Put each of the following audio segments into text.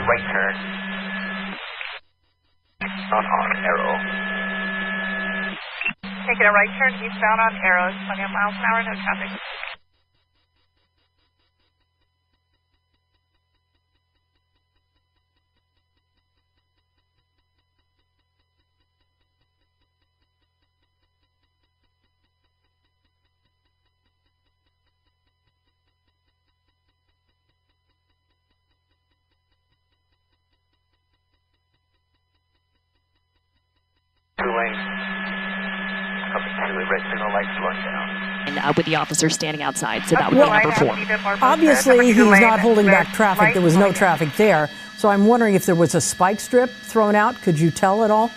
a right turn on Arrow. Taking a right turn eastbound on Arrow, 20 miles an hour, no traffic. Two lanes. Coming to the red signal light, slowing down. And with the officer standing outside, so that would be number 4. Obviously, he's not holding back traffic. There was no traffic there. So I'm wondering if there was a spike strip thrown out. Could you tell at all?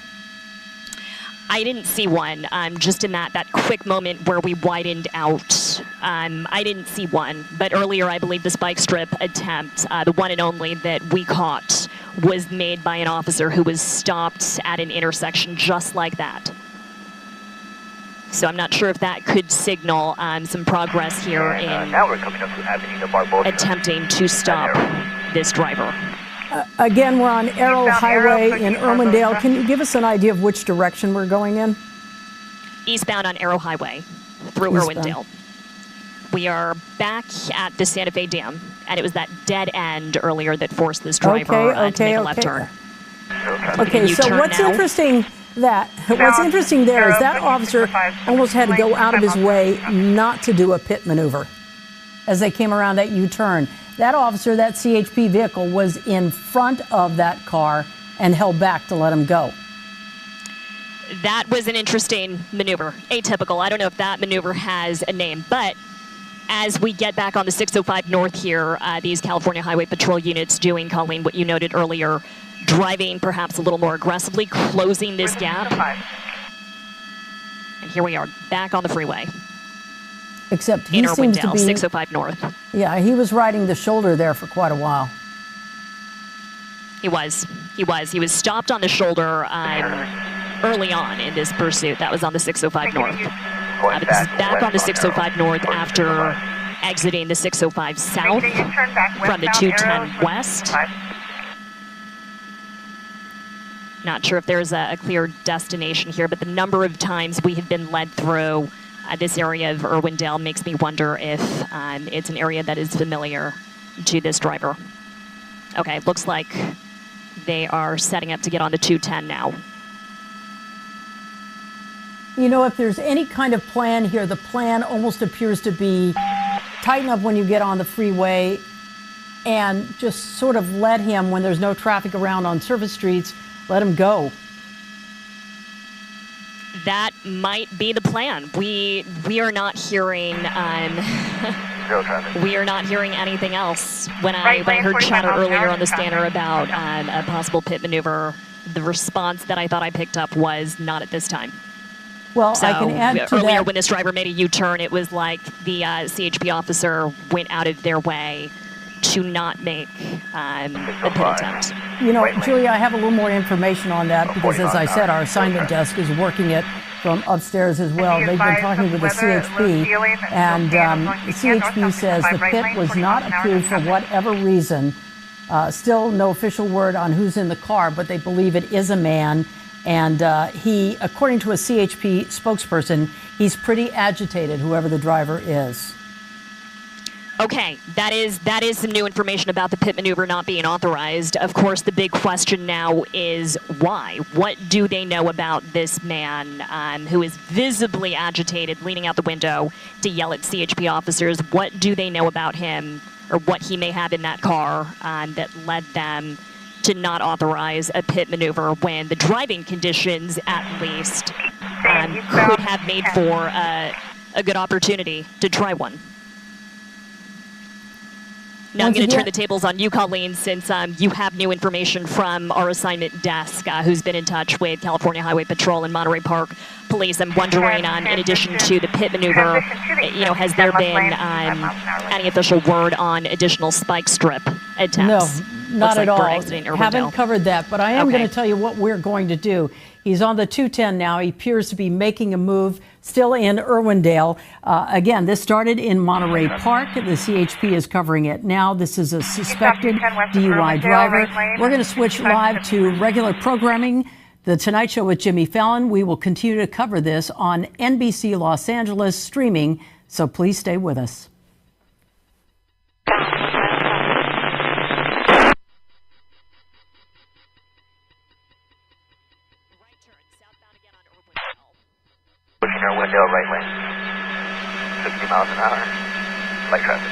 I didn't see one. Just in that quick moment where we widened out, I didn't see one. But earlier, I believe the spike strip attempt, the one and only that we caught, was made by an officer who was stopped at an intersection just like that. So I'm not sure if that could signal some progress here in now we're coming up to Avenida Barbosa, attempting to stop this driver. Again, we're on Arrow Highway in Irwindale. Can you give us an idea of which direction we're going in? Eastbound on Arrow Highway through Irwindale. We are back at the Santa Fe Dam, and it was that dead end earlier that forced this driver to make a left turn. Okay, so what's interesting there is that officer almost had to go out of his way not to do a pit maneuver as they came around that U-turn. That officer, that CHP vehicle, was in front of that car and held back to let him go. That was an interesting maneuver. Atypical. I don't know if that maneuver has a name, but as we get back on the 605 North here, these California Highway Patrol units doing, Colleen, what you noted earlier, driving perhaps a little more aggressively, closing this gap. And here we are, back on the freeway. Except he seems to be 605 North. Yeah, he was riding the shoulder there for quite a while. He was stopped on the shoulder early on in this pursuit. That was on the 605 North. But this is back on the 605 North after exiting the 605 South from the 210 West. Not sure if there's a clear destination here, but the number of times we have been led through this area of Irwindale makes me wonder if it's an area that is familiar to this driver. Okay, looks like they are setting up to get on the 210 now. You know, if there's any kind of plan here, the plan almost appears to be tighten up when you get on the freeway and just sort of let him, when there's no traffic around on surface streets, let him go. That might be the plan. We are not hearing we are not hearing anything else. When I heard chatter earlier on the scanner about a possible pit maneuver, the response that I thought I picked up was not at this time. Well, so I can add to earlier that. When this driver made a U-turn, it was like the CHP officer went out of their way to not make a pit attempt. You know, Julia, I have a little more information on that because, as I said, our assignment desk is working it from upstairs as well. They've been talking with the CHP, and the CHP says the pit was not approved for whatever reason. Still no official word on who's in the car, but they believe it is a man. And he, according to a CHP spokesperson, he's pretty agitated, whoever the driver is. Okay, that is some new information about the pit maneuver not being authorized. Of course, the big question now is why? What do they know about this man who is visibly agitated, leaning out the window to yell at CHP officers? What do they know about him or what he may have in that car that led them to not authorize a pit maneuver when the driving conditions, at least, could have made for a good opportunity to try one? Now I'm going to turn the tables on you, Colleen, since you have new information from our assignment desk, who's been in touch with California Highway Patrol and Monterey Park Police. I'm wondering, in addition to the pit maneuver, has there been any official word on additional spike strip attempts? No, not at all. Haven't covered that, but I am going to tell you what we're going to do. He's on the 210 now. He appears to be making a move, still in Irwindale. Again, this started in Monterey Park. The CHP is covering it now. This is a suspected DUI driver. We're going to switch live to regular programming. The Tonight Show with Jimmy Fallon. We will continue to cover this on NBC Los Angeles streaming, so please stay with us. Pushing Irwindale right lane. 60 miles an hour. Light traffic.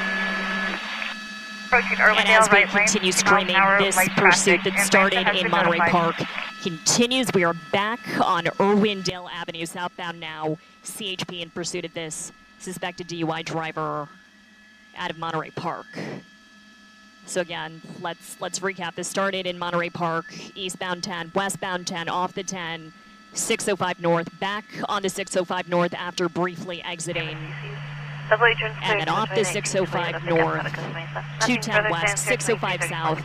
And as we continue streaming, this pursuit that started in Monterey Park continues. We are back on Irwindale Avenue, southbound now. CHP in pursuit of this suspected DUI driver out of Monterey Park. So again, let's recap. This started in Monterey Park, eastbound 10, westbound 10, off the 10, 605 north, back on the 605 north after briefly exiting. And then off the 605 north, 210 west, 605 south,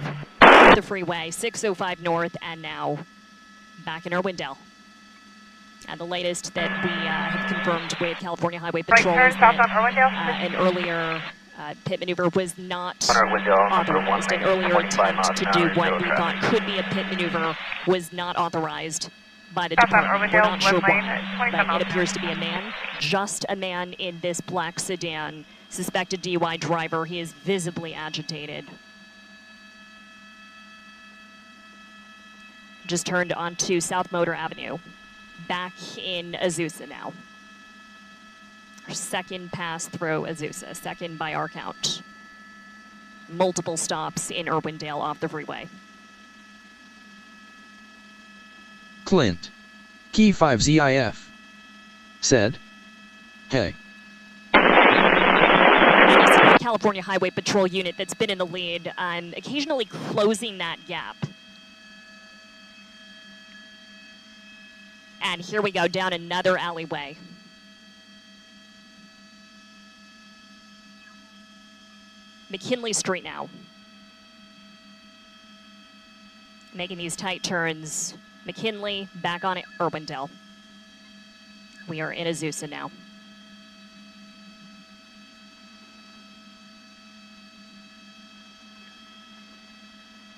the freeway, 605 north, and now back in Irwindale. And the latest that we have confirmed with California Highway Patrol is that an earlier pit maneuver was not authorized. An earlier attempt to do what we thought could be a pit maneuver was not authorized by the department. We're not sure why, but it appears to be a man, just a man in this black sedan, suspected DUI driver. He is visibly agitated. Just turned onto South Motor Avenue, back in Azusa now. Our second pass through Azusa, second by our count. Multiple stops in Irwindale off the freeway. Clint. Key 5 ZIF. Said. Hey. The California Highway Patrol unit that's been in the lead, occasionally closing that gap. And here we go down another alleyway. McKinley Street now. Making these tight turns. McKinley, back on Irwindale. We are in Azusa now.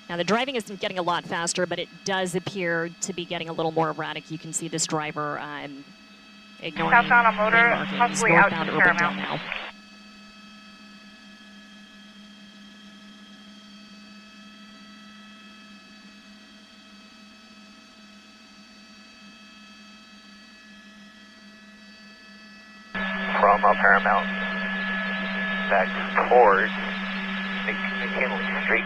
Now the driving isn't getting a lot faster, but it does appear to be getting a little more erratic. You can see this driver ignoring southbound on Motor, lane markings, possibly out northbound to Irwindale Paramount. now. From Paramount back towards McKinley Street.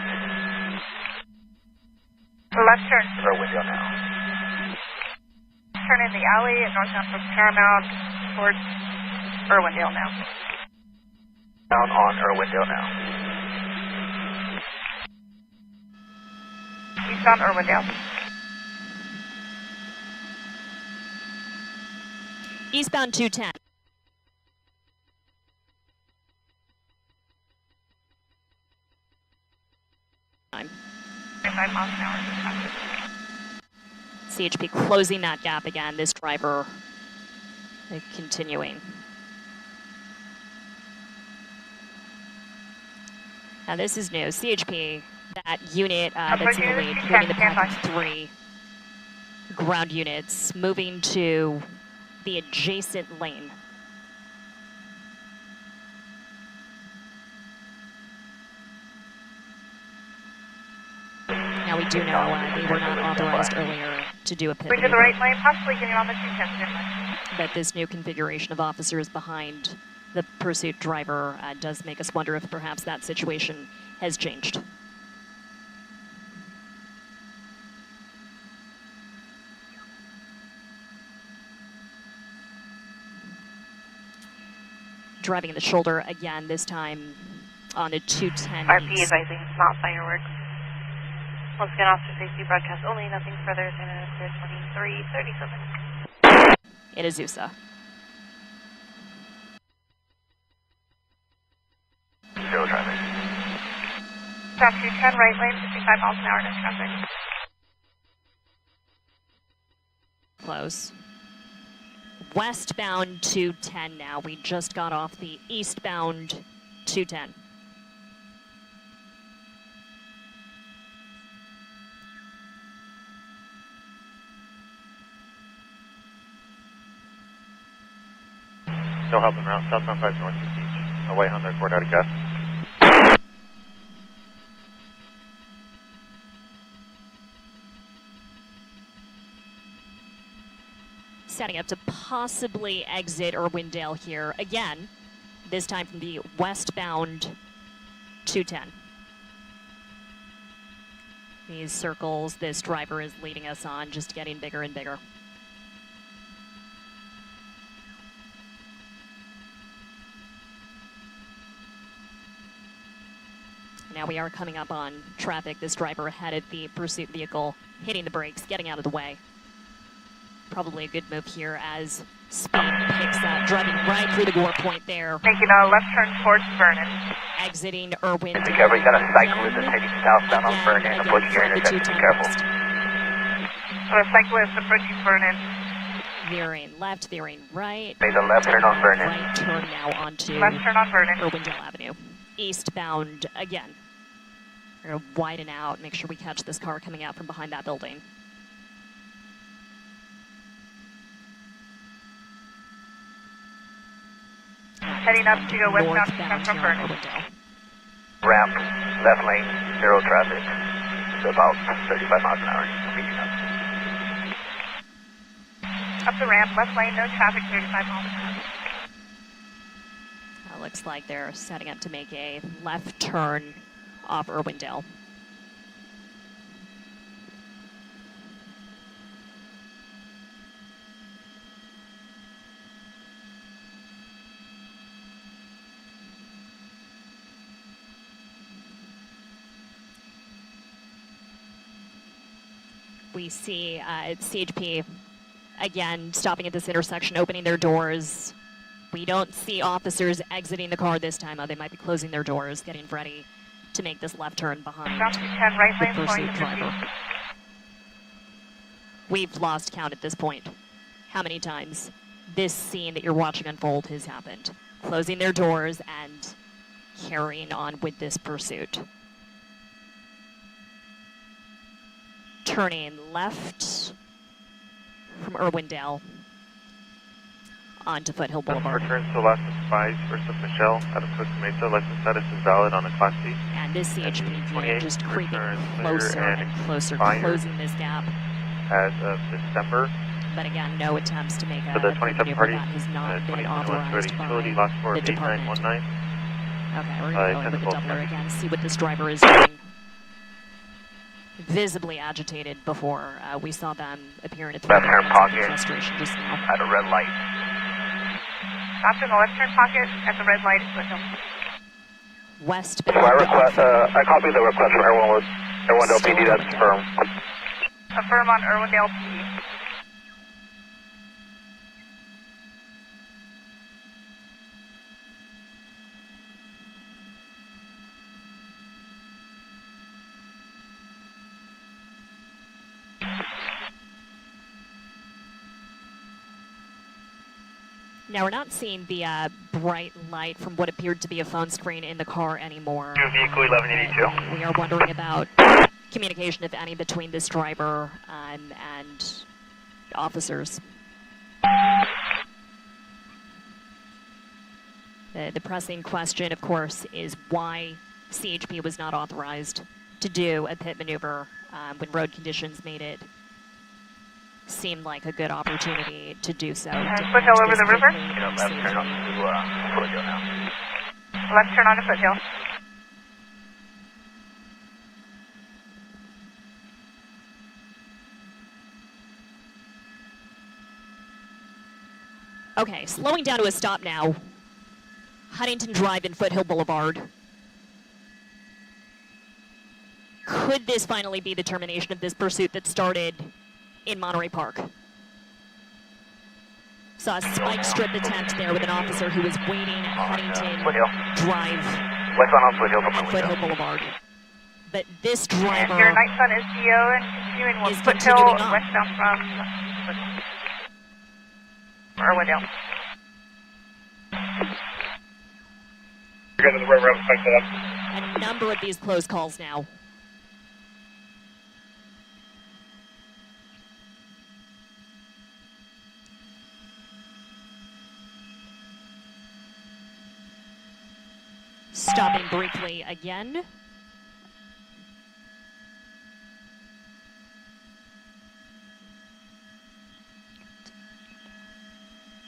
Left turn. Irwindale now. Turn in the alley at northbound from Paramount towards Irwindale now. Down on Irwindale now. Eastbound Irwindale. Eastbound 210. CHP closing that gap again. This driver continuing. Now this is new. CHP, that unit that's in the lead, leading the pack of 3 ground units, moving to the adjacent lane. Now we do know they were not authorized earlier to do a pit Bring to the right lane, possibly getting on the 210. That this new configuration of officers behind the pursuit driver does make us wonder if perhaps that situation has changed. Driving in the shoulder again, this time on the 210. RP advising it's not fireworks. Once again, officer safety broadcast only, nothing further than 2337. In Azusa. Zero traffic. Stop 210, right lane, 55 miles an hour, no traffic. close. Westbound 210 now. We just got off the eastbound 210. Still helping around southbound 5 north beach. Away on their court out of gas. Setting up to possibly exit Irwindale here again, this time from the westbound 210. These circles this driver is leading us on, just getting bigger and bigger. Now we are coming up on traffic. This driver headed the pursuit vehicle, hitting the brakes, getting out of the way. Probably a good move here as speed picks up, driving right through the Gore Point there. Making a left turn towards Vernon. Exiting Irwin. Be careful, you got a cyclist that's heading southbound on Vernon, approaching your intersection. Be careful. So a cyclist approaching Vernon. Veering left, veering right. Make a left turn on Vernon. Right turn now onto Left turn on Vernon. Irwindale Avenue. Eastbound again. We're going to widen out, make sure we catch this car coming out from behind that building. Heading up to go westbound to come from Vernon. Ramp, left lane, zero traffic. So about 35 miles an hour. Speeding up. Up the ramp, left lane, no traffic, 35 miles an hour. Looks like they're setting up to make a left turn off Irwindale. We see CHP again stopping at this intersection, opening their doors. We don't see officers exiting the car this time. They might be closing their doors, getting ready to make this left turn behind Down to 10 right the lane, pursuit going driver. We've lost count at this point. How many times this scene that you're watching unfold has happened? Closing their doors and carrying on with this pursuit. Turning left from Irwindale onto Foothill Boulevard. Returns to Las Spies versus Michelle out of Costa Mesa. License status is valid on a Class C. And this CHP unit just creeping closer and closer, closing this gap. As of December. But again, no attempts to make a the 27 party, that has not been authorized by utility, last the department. 8919. Okay, we're going to go in with the doubler again, see what this driver is doing. Visibly agitated before we saw them appearing at the left turn pocket frustration just now. At a red light. After the left turn pocket at the red light at Foothill. Westbound. I copy the request from Irwindale PD. That's firm. Affirm on Irwindale PD. Now, we're not seeing the bright light from what appeared to be a phone screen in the car anymore. Vehicle 1182. We are wondering about communication, if any, between this driver and officers. The pressing question, of course, is why CHP was not authorized to do a pit maneuver when road conditions made it seem like a good opportunity to do so. Foothill over the river? Left turn on to Foothill now. Left turn on to Foothill. Okay, slowing down to a stop now. Huntington Drive and Foothill Boulevard. Could this finally be the termination of this pursuit that started in Monterey Park? Saw a spike strip attempt there with an officer who was waiting at Huntington Drive and Foothill Boulevard. But this driver Your night sun is GO and continuing with Foothill westbound from Foothill. Irwindale. You're going to the river, I'm A number of these close calls now. Stopping briefly again.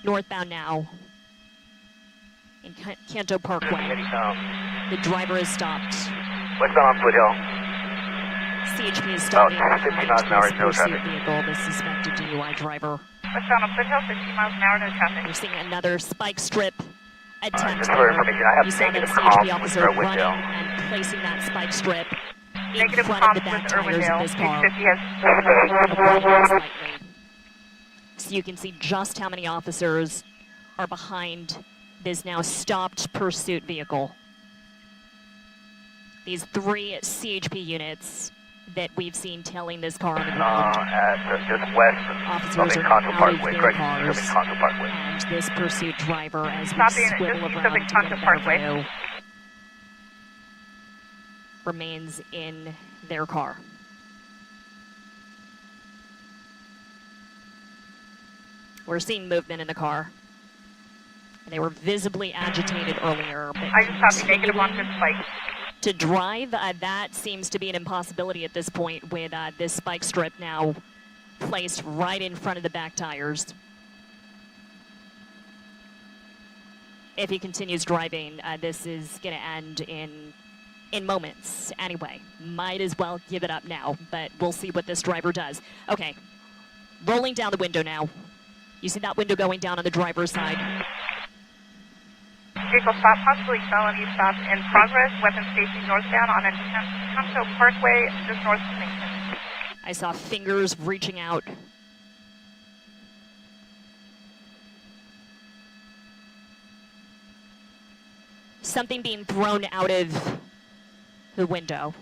Northbound now. In Canto Parkway. The driver is stopped. Westbound on Foothill. CHP is stopping About 50 miles an hour, no pursuit traffic. vehicle, the suspected DUI driver. Westbound on Foothill, 50 miles an hour, no traffic. We're seeing another spike strip attempt just for there. information, I have You saw that negative CHP comms officer with running Irwindale. and placing that spike strip in Negative front of the comms back with tires of Irwindale. this car. 50 has... Avoiding slightly. So you can see just how many officers are behind this now stopped pursuit vehicle. These 3 CHP units that we've seen tailing this car on the ground. At just west Officers of are Conto out of Parkway, their correct? cars. Conto Parkway. And this pursuit driver, as we Stopping at swivel just around east to of get a Conto better Parkway. view, remains in their car. We're seeing movement in the car. They were visibly agitated earlier, but I just copied negative on this spike. to drive, that seems to be an impossibility at this point with this spike strip now placed right in front of the back tires. If he continues driving, this is going to end in moments anyway. Might as well give it up now, but we'll see what this driver does. Okay, rolling down the window now. You see that window going down on the driver's side. Vehicle stop, possibly felony stop in progress. Weapons facing northbound on a Conto Parkway, just north of Kingston. I saw fingers reaching out. Something being thrown out of the window.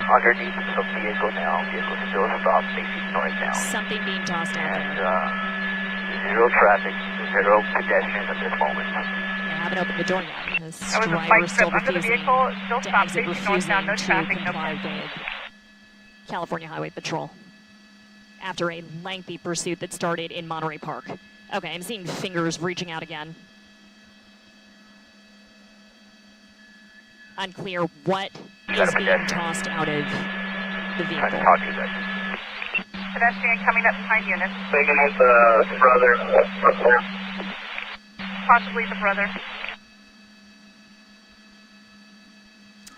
Underneath the vehicle now. Vehicle still stopped facing north now. Something being tossed out And there. zero traffic, zero pedestrians at this moment. They haven't opened the door yet. This That was a driver spike is still strip under the refusing vehicle, still to stopped exit, facing refusing northbound, no to traffic, no comply traffic. with California Highway Patrol after a lengthy pursuit that started in Monterey Park. Okay, I'm seeing fingers reaching out again. Unclear what is being tossed out of the Trying to vehicle. talk to you guys. Pedestrian coming up behind units. Thinking it's the brother. Possibly the brother.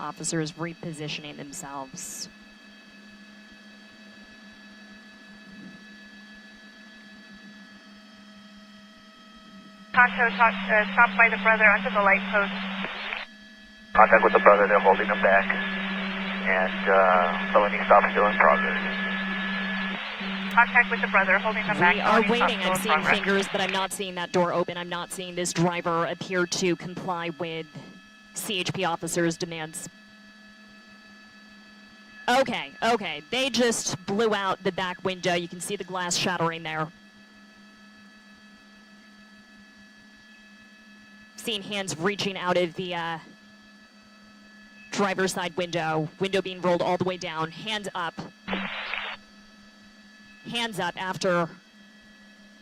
Officers repositioning themselves. Conto stopped by the brother under the light post. Contact with the brother, they're holding him back. And felony stop still in progress. Contact with the brother, holding them back. We are felony stop waiting. still I'm in seeing progress. fingers, but I'm not seeing that door open. I'm not seeing this driver appear to comply with CHP officers' demands. Okay, okay. They just blew out the back window. You can see the glass shattering there. Seeing hands reaching out of the driver's side window. Window being rolled all the way down. Hands up. Hands up after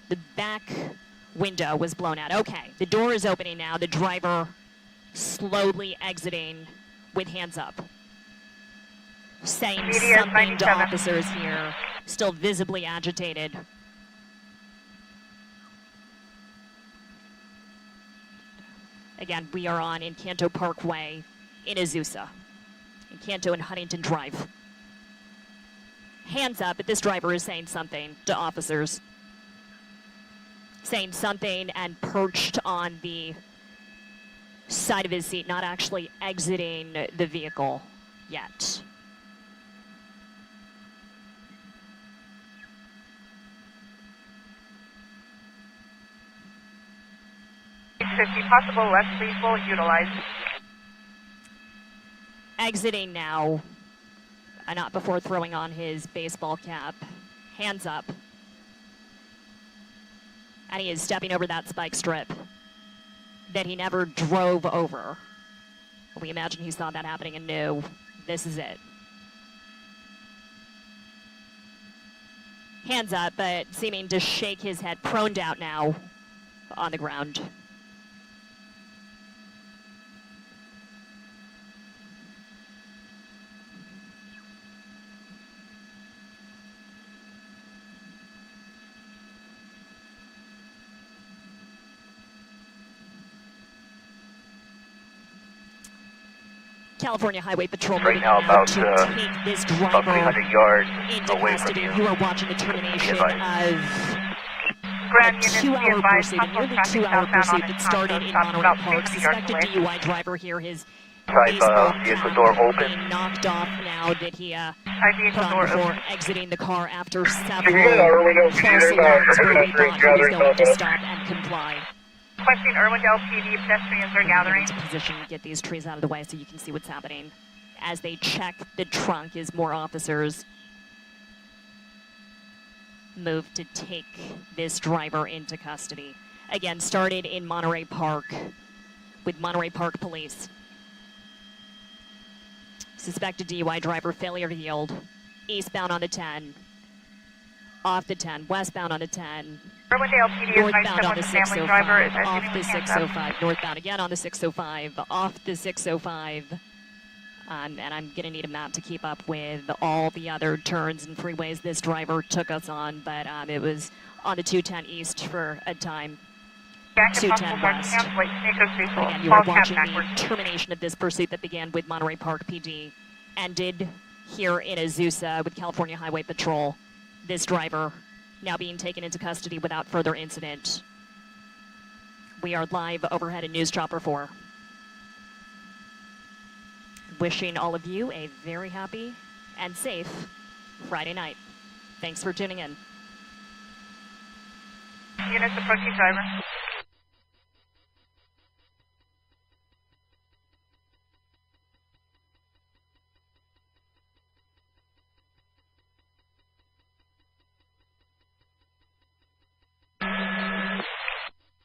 the back window was blown out. Okay, the door is opening now. The driver slowly exiting with hands up. Saying Media something to 97. officers here, still visibly agitated. Again, we are on Encanto Parkway in Azusa. Encanto and Huntington Drive. Hands up, but this driver is saying something to officers. Saying something and perched on the side of his seat, not actually exiting the vehicle yet. Possible less lethal utilized. Exiting now, not before throwing on his baseball cap. Hands up. And he is stepping over that spike strip that he never drove over. We imagine he saw that happening and knew this is it. Hands up, but seeming to shake his head, proned out now on the ground. California Highway Patrol Right now about, to take this about driver 300 yards into away from custody. you. You are watching the termination of Ground a units be 2-hour advised, pursuit, a possible nearly traffic 2-hour southbound pursuit on that Encanto, started in stops Monterey about Park. 300 yards Suspected away. DUI driver here, his Type baseball vehicle cap door open. being knocked off now that he Type vehicle put on door before open. exiting the car after several Irwindale false PD, alarms where we pedestrian thought he was gathering going to southwest. stop and comply. Requesting Irwindale PD, pedestrians are gathering. Into position, get these trees out of the way so you can see what's happening. As they check the trunk, as more officers move to take this driver into custody. Again, started in Monterey Park with Monterey Park Police. Suspected DUI driver, failure to yield. Eastbound on the 10. Off the 10. Westbound on the 10. Irwindale PD advised Northbound on someone the the family driver is 605. Off exiting the with hands up. 605. Northbound again on the 605. Off the 605. And I'm going to need a map to keep up with all the other turns and freeways this driver took us on, but it was on the 210 East for a time. 210 West. Again, you are watching the termination of this pursuit that began with Monterey Park PD, ended here in Azusa with California Highway Patrol. This driver now being taken into custody without further incident. We are live overhead in News Chopper 4. Wishing all of you a very happy and safe Friday night. Thanks for tuning in. Units approaching driver.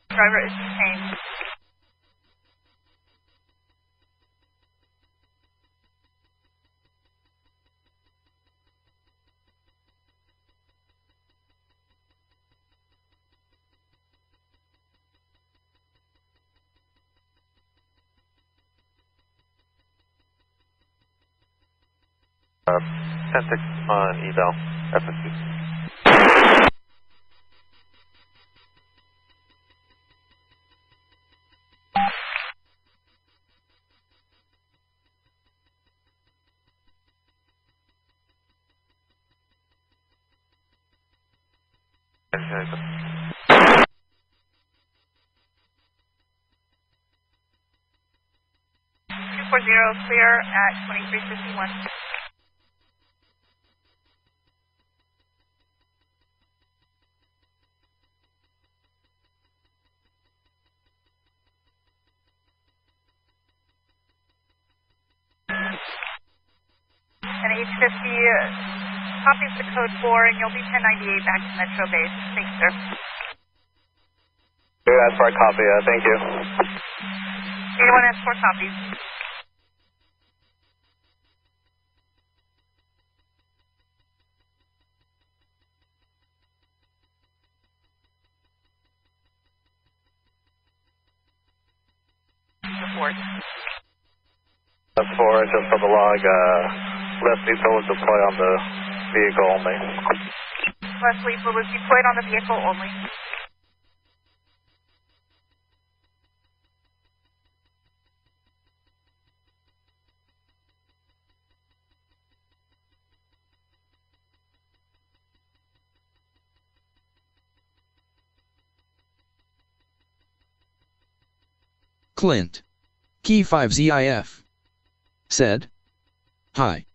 Driver is detained. Centric on eval, FSC. Clear at 2351. And H50 copies the code 4, and you'll be 1098 back to Metro Base. Thanks, sir. That's for a copy, thank you. 81 has 4 copies. That's 4, just for the log, left lethal was deployed on the vehicle only. Less lethal was deployed on the vehicle only. Clint. Key 5ZIF. Said. Hi.